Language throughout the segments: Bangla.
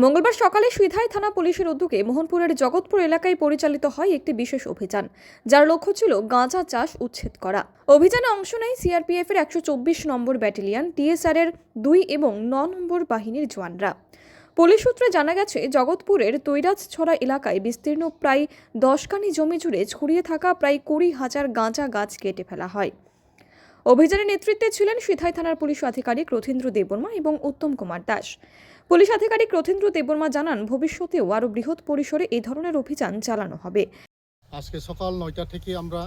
মঙ্গলবার সকালে সিধাই থানা পুলিশের উদ্যোগে মোহনপুরের জগৎপুর এলাকায় পরিচালিত হয় একটি বিশেষ অভিযান, যার লক্ষ্য ছিল গাঁজা চাষ উচ্ছেদ করা। অভিযানে অংশ নেয় সিআরপিএফ এর 124 নম্বর ব্যাটালিয়ন, টিএসআর এর 2 এবং 9 নম্বর বাহিনীর জওয়ানরা। পুলিশ সূত্রে জানা গেছে, জগৎপুরের তৈরাজছড়া এলাকায় বিস্তীর্ণ প্রায় 10 কানি জমি জুড়ে ছড়িয়ে থাকা প্রায় 20,000 গাঁজা গাছ কেটে ফেলা হয়। অভিযানের নেতৃত্বে ছিলেন সিধাই থানার পুলিশ আধিকারিক রথীন্দ্র দেববর্মা এবং উত্তম কুমার দাস। পুলিশ আধিকারিক রথীন্দ্র দেববর্মা জানান, ভবিষ্যতেও আরও বৃহৎ পরিসরে এই ধরনের অভিযান চালানো হবে। আজকে সকাল 9টা থেকে আমরা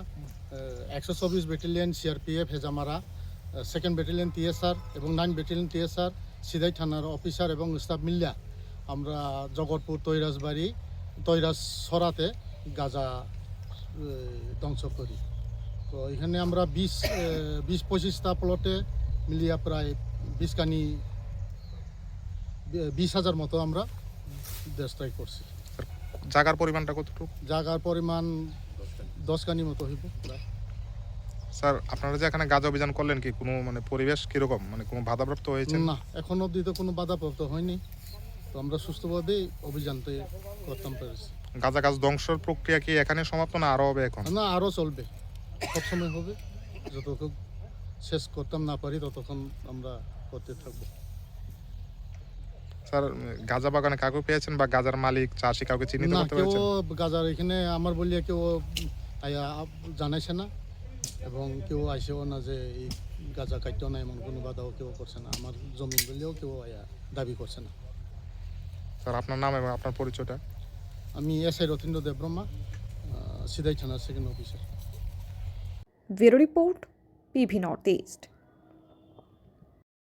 124 battalion CRPF Hezamara, 2nd battalion TSR এবং 9 ব্যাটালিয়ন টিএসআর সিধাই থানার অফিসার এবং স্টাফ মিল্লা আমরা জগৎপুর তৈরাজ ছড়াতে গাঁজা ধ্বংস করি। তো এখানে আমরা 20-25টা প্লটে মিলিয়ে প্রায় 20,000 মতো আমরা ডিস্ট্রয় করছি। জায়গার পরিমাণটা কতটুকু? জায়গার পরিমাণ 10 কানি মতো হইব প্রায়। স্যার, আপনারা যে এখানে গাঁজা অভিযান করলেন, কি কোনো পরিবেশ কিরকম, কোনো বাধাপ্রাপ্ত হয়েছে? না, এখন অবধি তো কোনো বাধাপ্রাপ্ত হয়নি। তো আমরা সুস্থভাবেই অভিযানটা করতাম পেরেছি। গাঁজা গাছ ধ্বংসের প্রক্রিয়া কি এখানে সমাপ্ত, না আরও হবে এখন? না, আরও চলবে, সবসময় হবে। যতক্ষণ শেষ করতাম না পারি ততক্ষণ আমরা করতে থাকবো। স্যার, গাঁজা বাগানে কাউকে পেয়েছেন বা গাঁজার মালিক চাষি কাউকে চিহ্নিত না, করতে কেউ পেরেছেন? গাজার এখানে আমার বলিয়া কেউ জানাইছে না এবং কেউ আইসেও না যে এই গাঁজা কাটতেও না, এমন কোনো বাধাও কেউ করছে না। আমার জমিন বললেও কেউ দাবি করছে না। স্যার, আপনার নাম এবং আপনার পরিচয়টা? আমি এসআই রথীন্দ্র দেববর্মা, সিধাই থানার 2nd officer. Bureau report, PV north east.